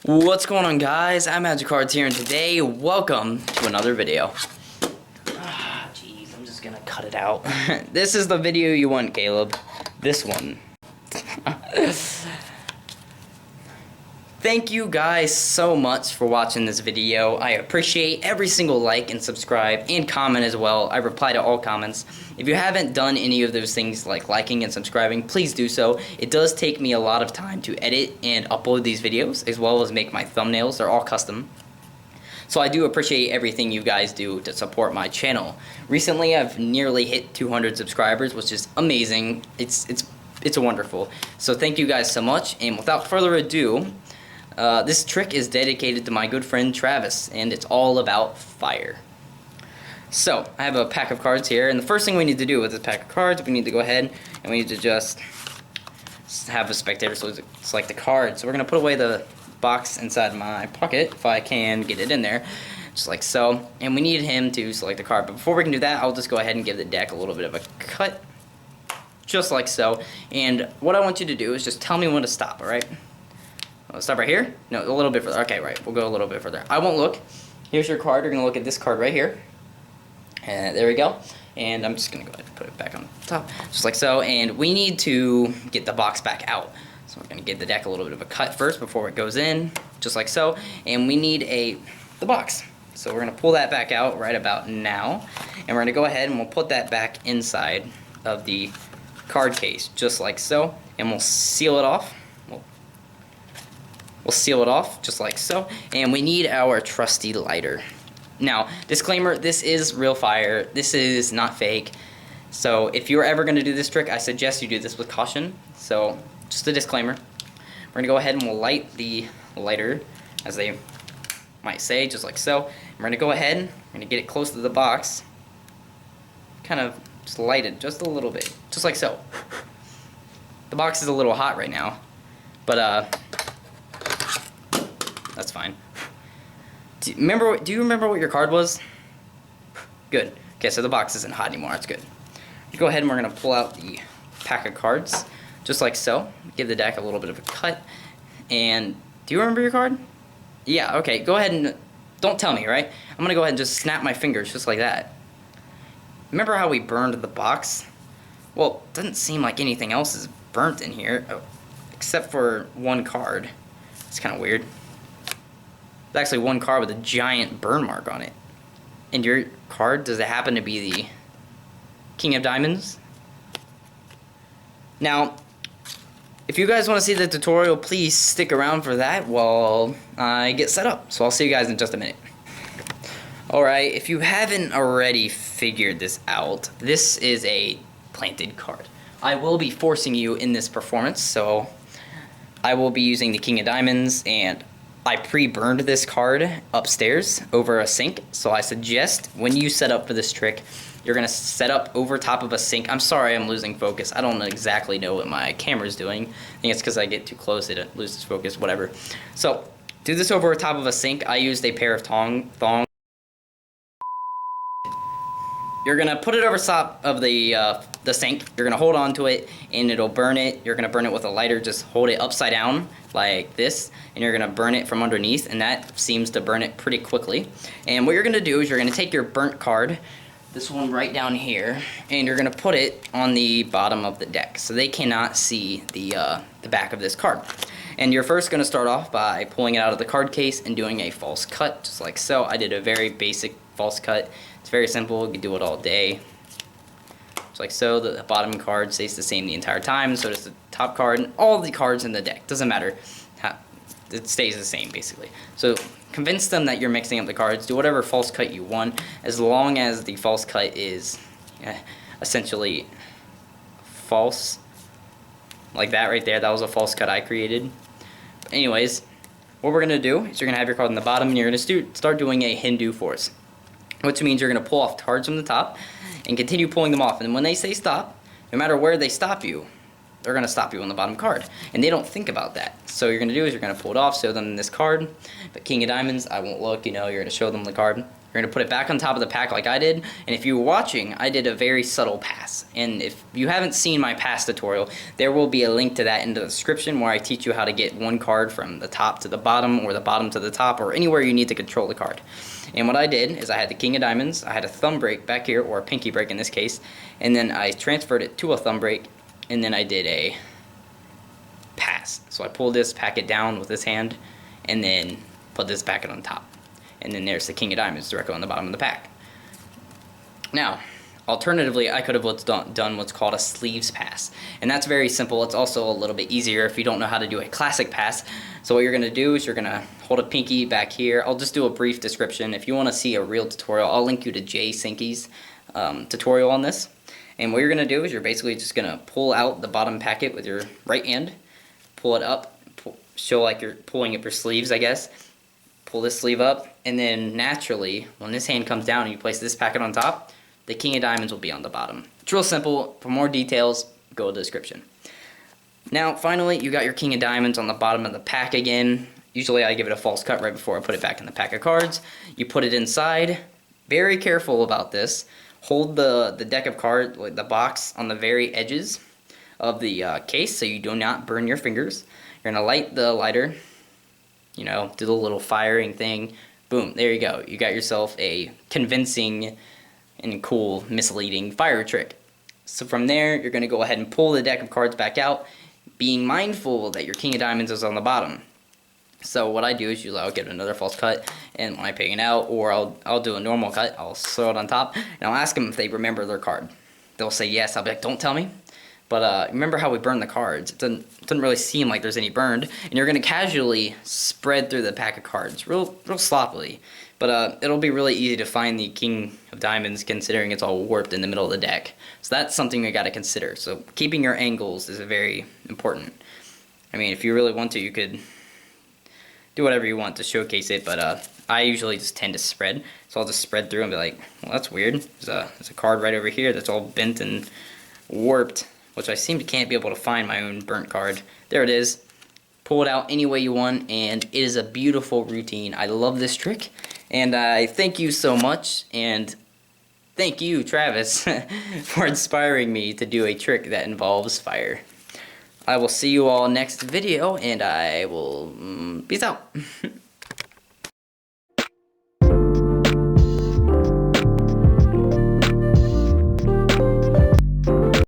What's going on, guys? I'm Magic Cards here, and today, welcome to another video. Jeez, I'm just gonna cut it out. This is the video you want, Caleb. This one. Thank you guys so much for watching this video. I appreciate every single like and subscribe and comment as well. I reply to all comments. If you haven't done any of those things like liking and subscribing, please do so. It does take me a lot of time to edit and upload these videos, as well as make my thumbnails. They're all custom. So I do appreciate everything you guys do to support my channel. Recently, I've nearly hit 200 subscribers, which is amazing. It's wonderful. So thank you guys so much. And without further ado, this trick is dedicated to my good friend Travis, and it's all about fire. So, I have a pack of cards here, and the first thing we need to do with this pack of cards, we need to go ahead and we need to just have a spectator select the card. So we're going to put away the box inside my pocket, if I can get it in there, just like so. And we need him to select the card. But before we can do that, I'll just go ahead and give the deck a little bit of a cut, just like so. And what I want you to do is just tell me when to stop, alright? Stop right here? No, a little bit further. Okay, right. We'll go a little bit further. I won't look. Here's your card. You're going to look at this card right here. And there we go. And I'm just going to go ahead and put it back on top, just like so. And we need to get the box back out. So we're going to give the deck a little bit of a cut first before it goes in, just like so. And we need the box. So we're going to pull that back out right about now. And we're going to go ahead and we'll put that back inside of the card case, just like so. And we'll seal it off. We'll seal it off, just like so. And we need our trusty lighter. Now, disclaimer, this is real fire. This is not fake. So if you're ever going to do this trick, I suggest you do this with caution. So just a disclaimer. We're going to go ahead and we'll light the lighter, as they might say, just like so. And we're going to go ahead, we're going to get it close to the box. Kind of just light it just a little bit, just like so. The box is a little hot right now, but that's fine. Do you remember what your card was? Good. Okay, so the box isn't hot anymore. That's good. Go ahead and we're going to pull out the pack of cards, just like so. Give the deck a little bit of a cut. And do you remember your card? Yeah, okay. Go ahead and don't tell me, right? I'm going to go ahead and just snap my fingers just like that. Remember how we burned the box? Well, it doesn't seem like anything else is burnt in here, except for one card. It's kind of weird. There's actually one card with a giant burn mark on it. And your card, does it happen to be the King of Diamonds? Now, if you guys want to see the tutorial, please stick around for that while I get set up. So I'll see you guys in just a minute. Alright, if you haven't already figured this out, this is a planted card. I will be forcing you in this performance, so I will be using the King of Diamonds, and I pre-burned this card upstairs over a sink, so I suggest when you set up for this trick, you're going to set up over top of a sink. I'm sorry I'm losing focus. I don't exactly know what my camera's doing. I think it's because I get too close, it loses focus, whatever. So, do this over top of a sink. I used a pair of thongs. You're going to put it over top of the sink. You're going to hold on to it, and it'll burn it. You're going to burn it with a lighter. Just hold it upside down like this, and you're going to burn it from underneath, and that seems to burn it pretty quickly. And what you're going to do is you're going to take your burnt card, this one right down here, and you're going to put it on the bottom of the deck, so they cannot see the back of this card. And you're first going to start off by pulling it out of the card case and doing a false cut, just like so. I did a very basic false cut. It's very simple. You can do it all day. Just like so. The bottom card stays the same the entire time. So does the top card and all the cards in the deck. Doesn't matter. It stays the same, basically. So convince them that you're mixing up the cards. Do whatever false cut you want, as long as the false cut is essentially false. Like that right there. That was a false cut I created. But anyways, what we're going to do is you're going to have your card on the bottom, and you're going to start doing a Hindu force, which means you're going to pull off cards from the top and continue pulling them off. And when they say stop, no matter where they stop you, they're going to stop you on the bottom card. And they don't think about that. So what you're going to do is you're going to pull it off, show them this card. But King of Diamonds, I won't look, you're going to show them the card. You're You're going to put it back on top of the pack like I did, and if you were watching, I did a very subtle pass. And if you haven't seen my pass tutorial, there will be a link to that in the description where I teach you how to get one card from the top to the bottom, or the bottom to the top, or anywhere you need to control the card. And what I did is I had the king of diamonds, I had a thumb break back here, or a pinky break in this case, and then I transferred it to a thumb break, and then I did a pass. So I pulled this, pack it down with this hand, and then put this back on top. And then there's the king of diamonds directly on the bottom of the pack. Now, alternatively, I could have done what's called a sleeves pass. And that's very simple. It's also a little bit easier if you don't know how to do a classic pass. So what you're going to do is you're going to hold a pinky back here. I'll just do a brief description. If you want to see a real tutorial, I'll link you to Jay Sinke's tutorial on this. And what you're going to do is you're basically just going to pull out the bottom packet with your right hand, pull it up, show like you're pulling up your sleeves, I guess. Pull this sleeve up, and then naturally, when this hand comes down and you place this packet on top, the king of diamonds will be on the bottom. It's real simple. For more details, go to the description. Now, finally, you got your king of diamonds on the bottom of the pack again. Usually I give it a false cut right before I put it back in the pack of cards. You put it inside. Very careful about this. Hold the deck of cards, the box, on the very edges of the case so you do not burn your fingers. You're going to light the lighter. You know, do the little firing thing. Boom, there you go. You got yourself a convincing and cool, misleading fire trick. So from there, you're going to go ahead and pull the deck of cards back out, being mindful that your king of diamonds is on the bottom. So what I do is usually I'll get another false cut, and when I pay it out, or I'll do a normal cut, I'll throw it on top, and I'll ask them if they remember their card. They'll say yes. I'll be like, don't tell me. But remember how we burned the cards? It doesn't really seem like there's any burned, and you're going to casually spread through the pack of cards, real sloppily. But it'll be really easy to find the king of diamonds, considering it's all warped in the middle of the deck. So that's something you got to consider. So keeping your angles is very important. I mean, if you really want to, you could do whatever you want to showcase it, but I usually just tend to spread. So I'll just spread through and be like, well, that's weird. There's a card right over here that's all bent and warped, which I can't be able to find my own burnt card. There it is. Pull it out any way you want, and it is a beautiful routine. I love this trick, and I thank you so much, and thank you, Travis, for inspiring me to do a trick that involves fire. I will see you all next video, and I will peace out.